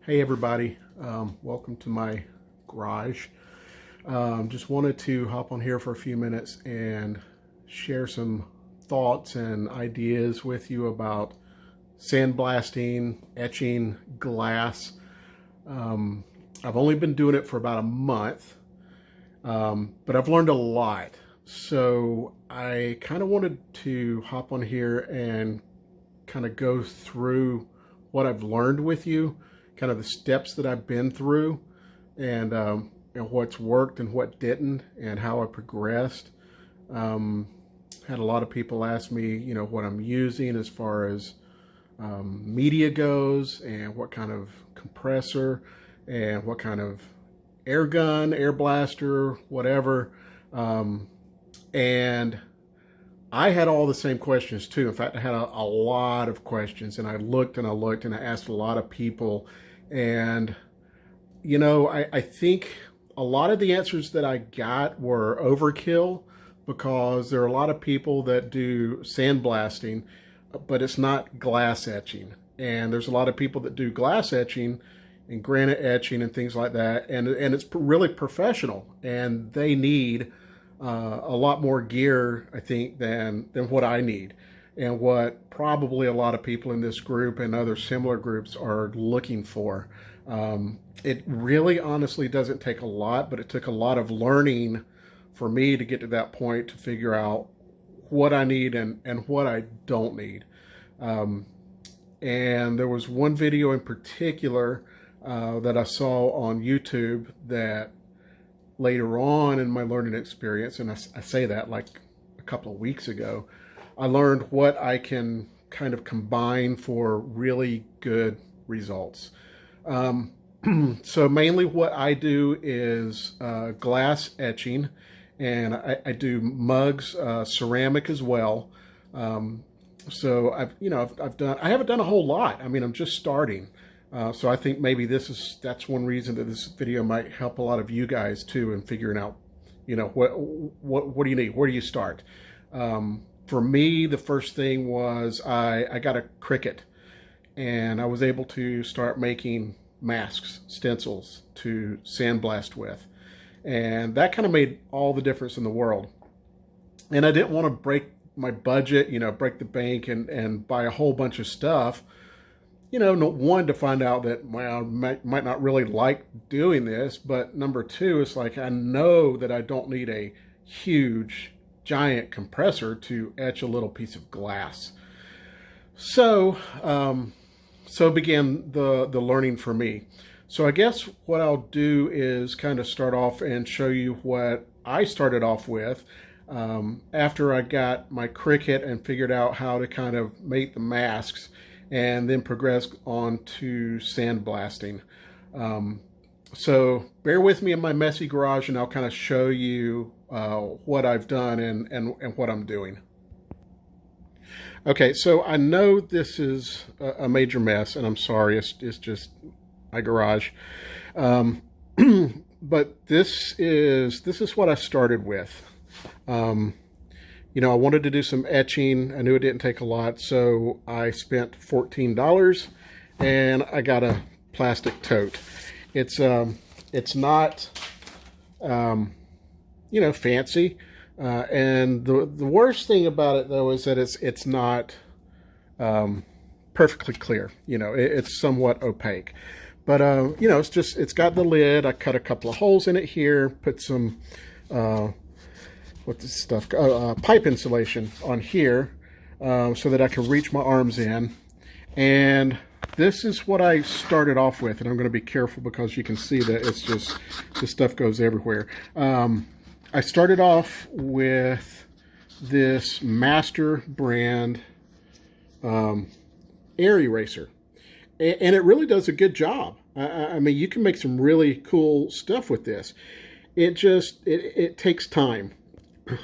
Hey everybody, welcome to my garage. Just wanted to hop on here for a few minutes and share some thoughts and ideas with you about sandblasting, etching glass. I've only been doing it for about a month, but I've learned a lot. So I kind of wanted to hop on here and kind of go through what I've learned with you, kind of the steps that I've been through, and what's worked and what didn't, and how I progressed. Had a lot of people ask me, what I'm using as far as media goes, and what kind of compressor, and what kind of air gun, air blaster, whatever. And I had all the same questions too. In fact, I had a lot of questions, and I looked and I looked and I asked a lot of people. And, I think a lot of the answers that I got were overkill, because there are a lot of people that do sandblasting, but it's not glass etching. And there's a lot of people that do glass etching and granite etching and things like that. And it's really professional, and they need a lot more gear, I think, than what I need, and what probably a lot of people in this group and other similar groups are looking for. It really honestly doesn't take a lot, but it took a lot of learning for me to get to that point, to figure out what I need and what I don't need. And there was one video in particular that I saw on YouTube that later on in my learning experience, and I say that like a couple of weeks ago, I learned what I can kind of combine for really good results. So mainly what I do is glass etching, and I do mugs, ceramic as well. So I haven't done a whole lot. I mean, I'm just starting. So I think maybe that's one reason that this video might help a lot of you guys too in figuring out, what do you need? Where do you start? For me, the first thing was I got a Cricut, and I was able to start making masks, stencils to sandblast with. And that kind of made all the difference in the world. And I didn't want to break my budget, break the bank and buy a whole bunch of stuff. One, to find out that, well, I might not really like doing this, but number two, it's like, I know that I don't need a huge, giant compressor to etch a little piece of glass. So, so began the learning for me. So I guess what I'll do is kind of start off and show you what I started off with after I got my Cricut and figured out how to kind of make the masks, and then progress on to sandblasting. So bear with me in my messy garage, and I'll kind of show you what I've done and what I'm doing. Okay, so I know this is a major mess, and I'm sorry, it's just my garage. But this is what I started with. I wanted to do some etching. I knew it didn't take a lot, so I spent $14, and I got a plastic tote. It's not, fancy. And the worst thing about it, though, is that it's not perfectly clear. It's somewhat opaque. But, it's got the lid. I cut a couple of holes in it here, put some, what's this stuff? Pipe insulation on here, so that I can reach my arms in. And this is what I started off with, and I'm going to be careful because you can see that it's just, this stuff goes everywhere. I started off with this Master brand air eraser, and it really does a good job. I mean, you can make some really cool stuff with this. It takes time.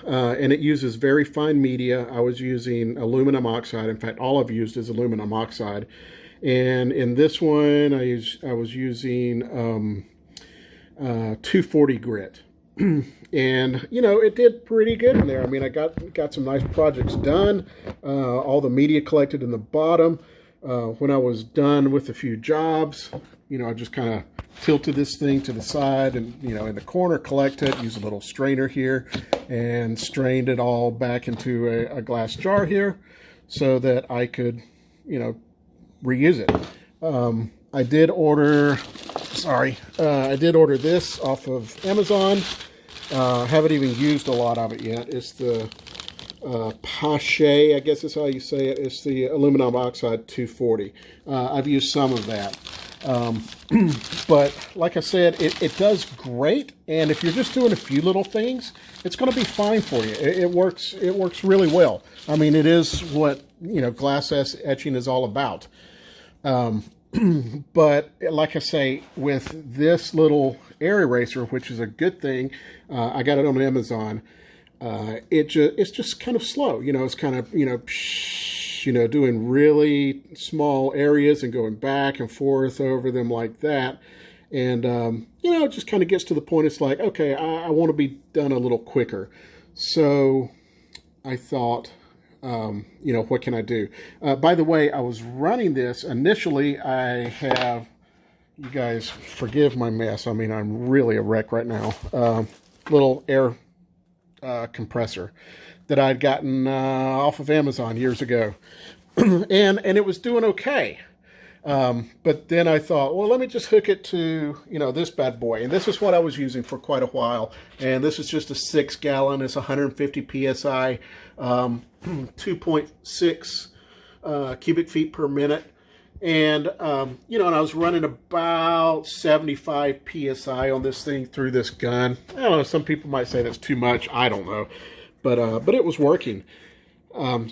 And it uses very fine media. I was using aluminum oxide. In fact, all I've used is aluminum oxide. And in this one, I was using 240 grit. And, it did pretty good in there. I mean, I got some nice projects done. All the media collected in the bottom. When I was done with a few jobs, you know, I just kind of tilted this thing to the side and, you know, in the corner, collect it, use a little strainer here, and strained it all back into a glass jar here so that I could, you know, reuse it. I did order this off of Amazon. Haven't even used a lot of it yet. It's the Pache, I guess is how you say it. It's the aluminum oxide 240. I've used some of that. But like I said, it does great. And if you're just doing a few little things, it's going to be fine for you. It works really well. I mean, it is what, you know, glass etching is all about. But like I say, with this little air eraser, which is a good thing, I got it on Amazon. It's just kind of slow. You know, it's kind of, you know, doing really small areas and going back and forth over them like that. And, you know, it just kind of gets to the point. It's like, okay, I want to be done a little quicker. So I thought, you know, what can I do? By the way, I was running this. Initially, I have, you guys forgive my mess. I mean, I'm really a wreck right now. Little air compressor that I'd gotten off of Amazon years ago. and it was doing okay. But then I thought, well, let me just hook it to, you know, this bad boy. And this is what I was using for quite a while. And this is just a 6-gallon. It's 150 PSI, 2.6 cubic feet per minute. And, you know, and I was running about 75 PSI on this thing through this gun. I don't know, some people might say that's too much. I don't know. But it was working.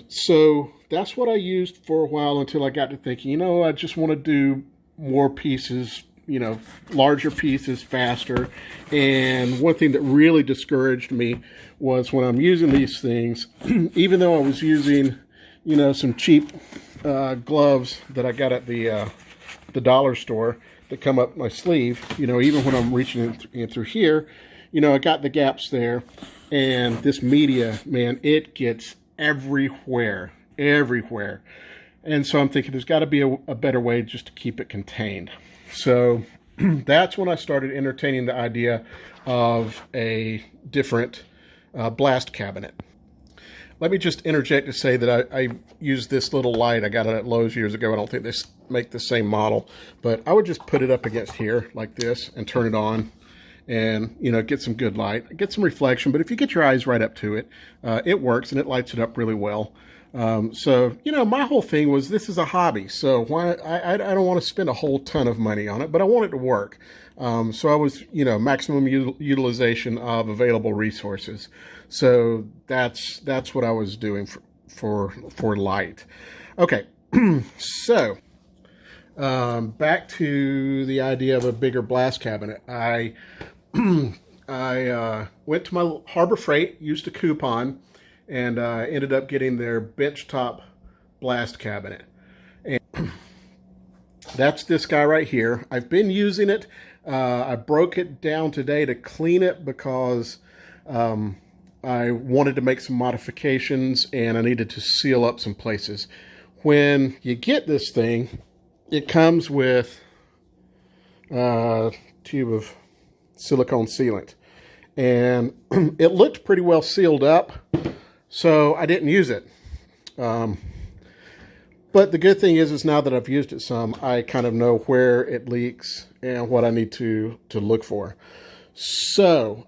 So that's what I used for a while until I got to thinking, you know, I just want to do more pieces, you know, larger pieces faster. And one thing that really discouraged me was when I'm using these things, even though I was using, you know, some cheap gloves that I got at the dollar store that come up my sleeve, you know, even when I'm reaching in through here, you know, I got the gaps there. And this media, man, it gets everywhere. And so I'm thinking there's got to be a better way just to keep it contained. So that's when I started entertaining the idea of a different blast cabinet. Let me just interject to say that I used this little light. I got it at Lowe's years ago. I don't think they make the same model, but I would just put it up against here like this and turn it on. And, you know, get some good light, get some reflection. But if you get your eyes right up to it, it works and it lights it up really well. So, you know, my whole thing was this is a hobby. So why I don't want to spend a whole ton of money on it, but I want it to work. So I was, you know, maximum utilization of available resources. So that's what I was doing for light. Okay, so back to the idea of a bigger blast cabinet. I went to my Harbor Freight, used a coupon, and ended up getting their benchtop blast cabinet. And that's this guy right here. I've been using it. I broke it down today to clean it because I wanted to make some modifications and I needed to seal up some places. When you get this thing, it comes with a tube of silicone sealant, and it looked pretty well sealed up, so I didn't use it. But the good thing is now that I've used it some, I kind of know where it leaks and what I need to look for. So,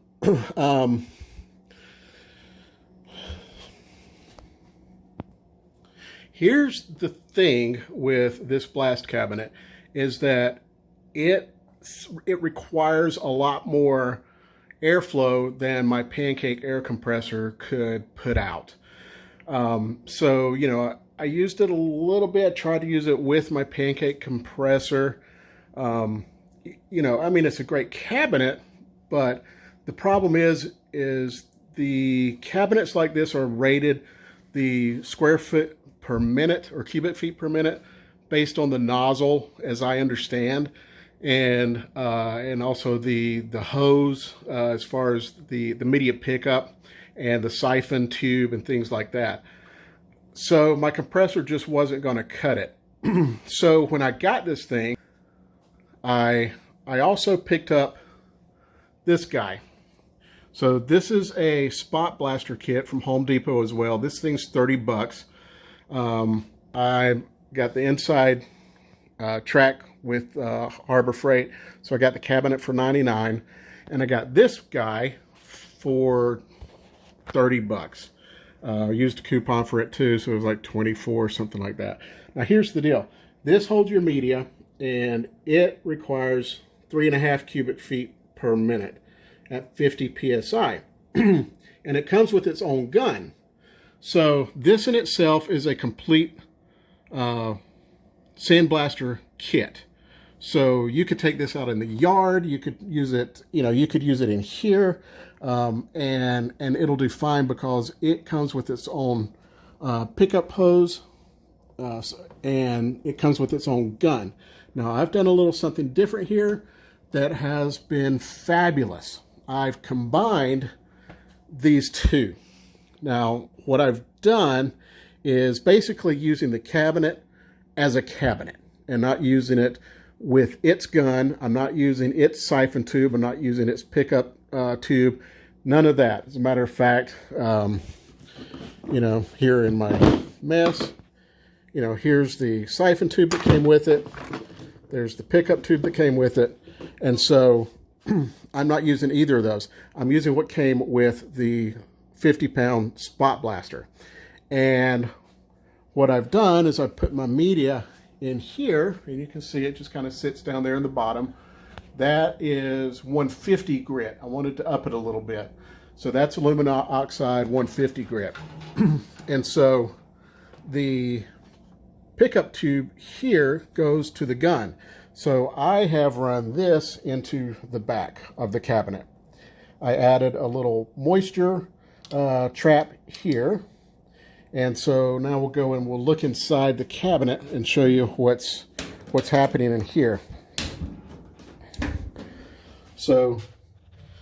here's the thing with this blast cabinet is that it requires a lot more airflow than my pancake air compressor could put out. So, you know, I used it a little bit, tried to use it with my pancake compressor. You know, I mean, it's a great cabinet, but the problem is the cabinets like this are rated the square foot per minute or cubic feet per minute based on the nozzle, as I understand, and also the hose as far as the media pickup and the siphon tube and things like that. So my compressor just wasn't going to cut it. So when I got this thing, I also picked up this guy. So this is a spot blaster kit from Home Depot as well. This thing's 30 bucks. I got the inside track with Harbor Freight. So I got the cabinet for 99, and I got this guy for 30 bucks. I used a coupon for it too, so it was like 24, something like that. Now here's the deal. This holds your media, and it requires 3.5 cubic feet per minute at 50 psi. And it comes with its own gun. So this in itself is a complete sandblaster kit. So you could take this out in the yard, you could use it, you could use it in here, and it'll do fine because it comes with its own pickup hose, and it comes with its own gun. Now I've done a little something different here that has been fabulous. I've combined these two. Now what I've done is basically using the cabinet as a cabinet and not using it with its gun. I'm not using its siphon tube. I'm not using its pickup tube. None of that. As a matter of fact, here in my mess, here's the siphon tube that came with it. There's the pickup tube that came with it. And so I'm not using either of those. I'm using what came with the 50-pound spot blaster. And what I've done is I've put my media in here, and you can see it just kind of sits down there in the bottom. That is 150 grit. I wanted to up it a little bit. So that's aluminum oxide 150 grit. And so the pickup tube here goes to the gun. So I have run this into the back of the cabinet. I added a little moisture trap here. And so now we'll go and we'll look inside the cabinet and show you what's happening in here. So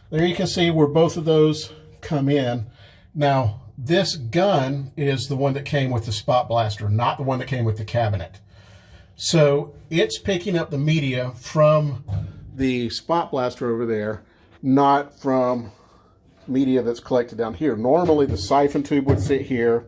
there you can see where both of those come in. Now this gun is the one that came with the spot blaster, not the one that came with the cabinet. So it's picking up the media from the spot blaster over there, not from media that's collected down here. Normally the siphon tube would sit here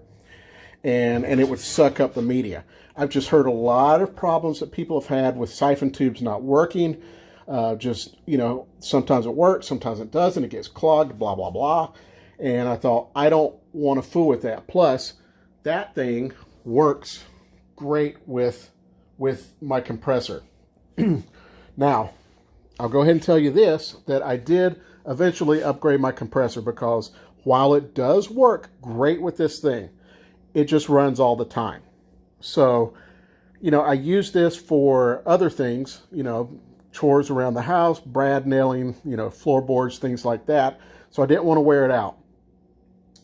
and it would suck up the media. I've just heard a lot of problems that people have had with siphon tubes not working. Sometimes it works, sometimes it doesn't, it gets clogged, blah, blah, blah. And I thought, I don't want to fool with that. Plus, that thing works great with my compressor. Now, I'll go ahead and tell you this, that I did eventually upgrade my compressor because while it does work great with this thing, it just runs all the time. So, I use this for other things, chores around the house, brad nailing, floorboards, things like that. So I didn't want to wear it out.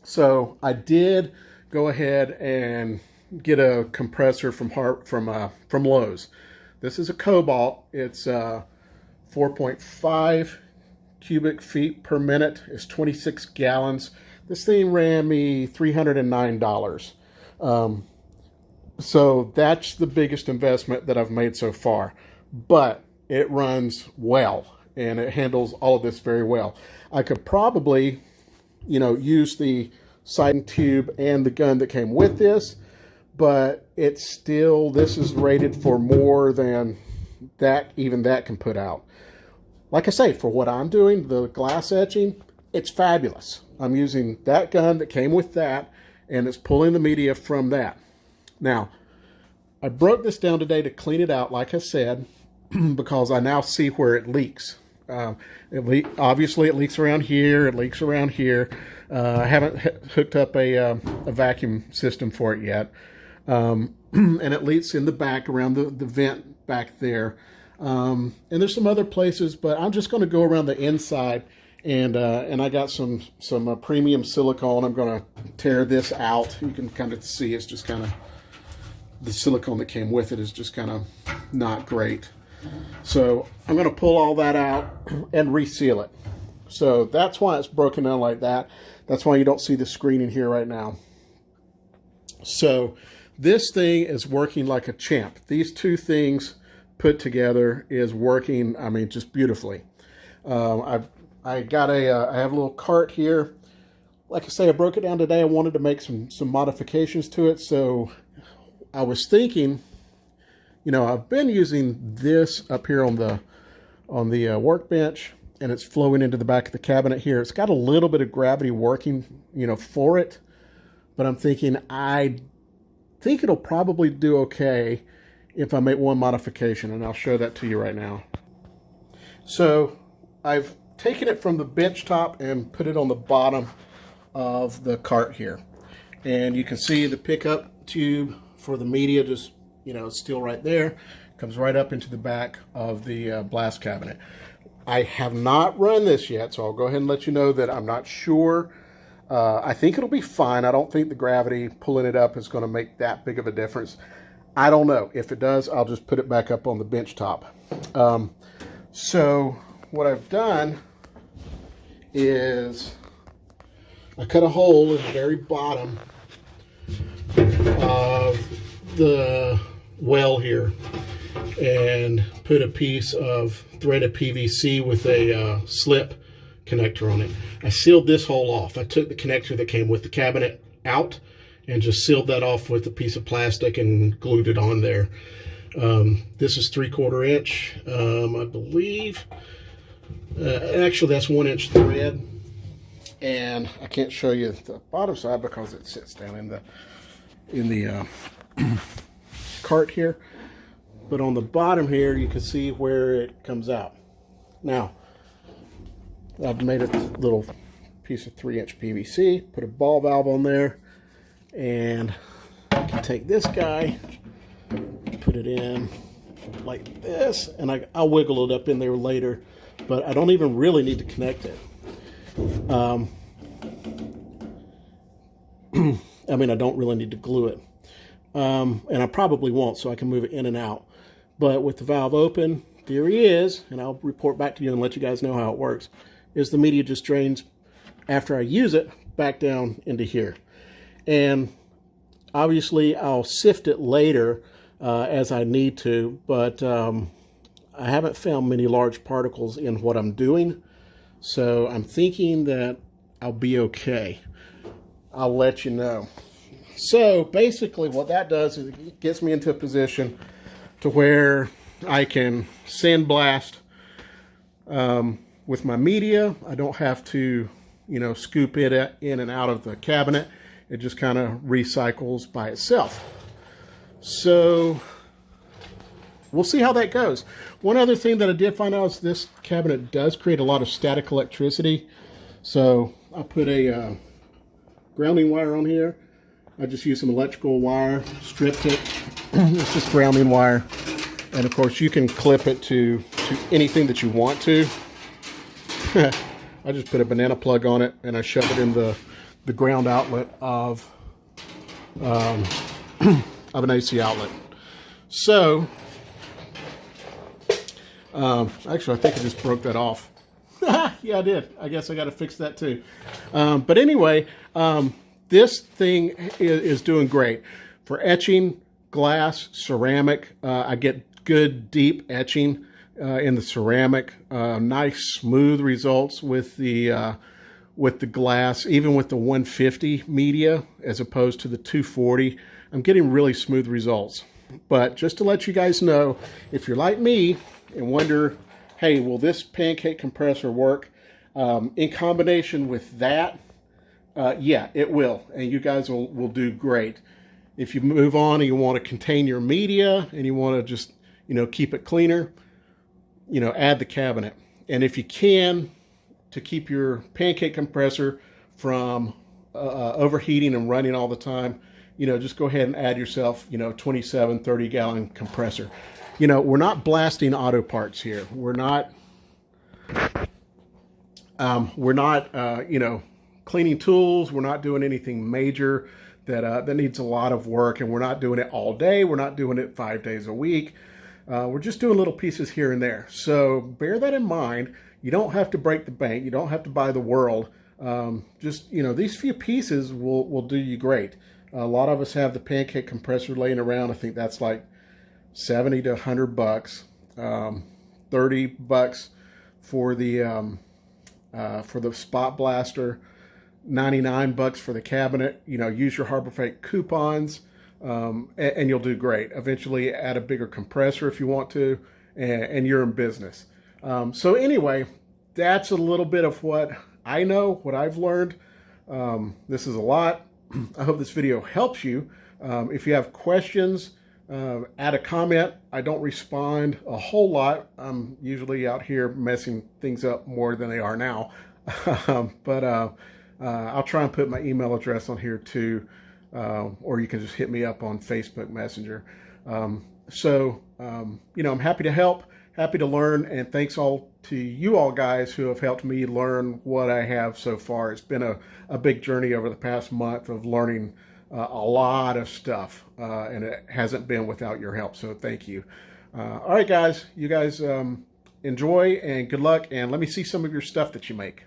So I did go ahead and get a compressor from Lowe's. This is a Cobalt. It's 4.5 cubic feet per minute. It's 26 gallons. This thing ran me $309. So that's the biggest investment that I've made so far. But it runs well, and it handles all of this very well. I could probably, use the siphon tube and the gun that came with this, but this is rated for more than that, even that can put out. Like I say, for what I'm doing, the glass etching, it's fabulous. I'm using that gun that came with that, and it's pulling the media from that. Now, I broke this down today to clean it out, like I said, because I now see where it leaks. Obviously, it leaks around here. It leaks around here. I haven't hooked up a vacuum system for it yet. And it leaks in the back around the vent back there. And there's some other places, but I'm just going to go around the inside. And I got some premium silicone. I'm going to tear this out. You can kind of see it's just kind of, the silicone that came with it is just kind of not great. So I'm going to pull all that out and reseal it. So that's why it's broken down like that. That's why you don't see the screen in here right now. So this thing is working like a champ. These two things put together is working, I mean, just beautifully. I have a little cart here. Like I say, I broke it down today. I wanted to make some modifications to it. So I was thinking, you know, I've been using this up here on the workbench, and it's flowing into the back of the cabinet here. It's got a little bit of gravity working, you know, for it. But I'm thinking, I think it'll probably do okay if I make one modification, and I'll show that to you right now. So I've taken it from the bench top and put it on the bottom of the cart here. And you can see the pickup tube for the media, just, you know, it's still right there. Comes right up into the back of the blast cabinet. I have not run this yet, so I'll go ahead and let you know that I'm not sure. I think it'll be fine. I don't think the gravity pulling it up is going to make that big of a difference. I don't know. If it does, I'll just put it back up on the bench top. So what I've done is I cut a hole in the very bottom of the well here and put a piece of threaded PVC with a slip connector on it. I sealed this hole off. I took the connector that came with the cabinet out and just sealed that off with a piece of plastic and glued it on there. This is 3/4 inch, I believe. Actually, that's 1 inch thread. And I can't show you the bottom side because it sits down in the cart here. But on the bottom here, you can see where it comes out. Now, I've made a little piece of 3-inch PVC, put a ball valve on there, and I can take this guy, put it in like this, and I'll wiggle it up in there later, but I don't even really need to connect it. I mean, I don't really need to glue it. And I probably won't, so I can move it in and out. But with the valve open, theory is, and I'll report back to you and let you guys know how it works, is the media just drains after I use it back down into here. And obviously I'll sift it later as I need to, but I haven't found many large particles in what I'm doing. So I'm thinking that I'll be okay. I'll let you know. So basically what that does is it gets me into a position to where I can sandblast with my media. I don't have to, you know, scoop it in and out of the cabinet. It just kind of recycles by itself. So we'll see how that goes. One other thing that I did find out is this cabinet does create a lot of static electricity. So I put a grounding wire on here. I just used some electrical wire, stripped it. It's just grounding wire. And of course you can clip it to anything that you want to. I just put a banana plug on it and I shove it in the ground outlet of an AC outlet. So, actually I think I just broke that off. Yeah, I did. I guess I got to fix that too. But anyway, this thing is doing great. For etching, glass, ceramic, I get good deep etching in the ceramic. Nice smooth results with the glass, even with the 150 media as opposed to the 240. I'm getting really smooth results. But just to let you guys know, if you're like me and wonder, hey, will this pancake compressor work in combination with that? Yeah, it will, and you guys will do great. If you move on and you want to contain your media and you want to just, you know, keep it cleaner, you know, add the cabinet. And if you can, to keep your pancake compressor from overheating and running all the time, you know, just go ahead and add yourself, you know, 27, 30-gallon compressor. You know, we're not blasting auto parts here. We're not, you know, cleaning tools. We're not doing anything major that needs a lot of work, and we're not doing it all day. We're not doing it 5 days a week. We're just doing little pieces here and there. So bear that in mind. You don't have to break the bank. You don't have to buy the world. Just, you know, these few pieces will do you great. A lot of us have the pancake compressor laying around. I think that's like 70 to 100 bucks. $30 for the spot blaster, $99 for the cabinet. You know, use your Harbor Freight coupons, and you'll do great. Eventually add a bigger compressor if you want to, and you're in business. So anyway, that's a little bit of what I know, what I've learned. This is a lot. I hope this video helps you. If you have questions, add a comment. I don't respond a whole lot. I'm usually out here messing things up more than they are now. But I'll try and put my email address on here too, or you can just hit me up on Facebook Messenger. You know, I'm happy to help, happy to learn, and thanks all to you all guys who have helped me learn what I have so far. It's been a big journey over the past month of learning a lot of stuff, and it hasn't been without your help, so thank you. All right, guys, you guys enjoy and good luck, and let me see some of your stuff that you make.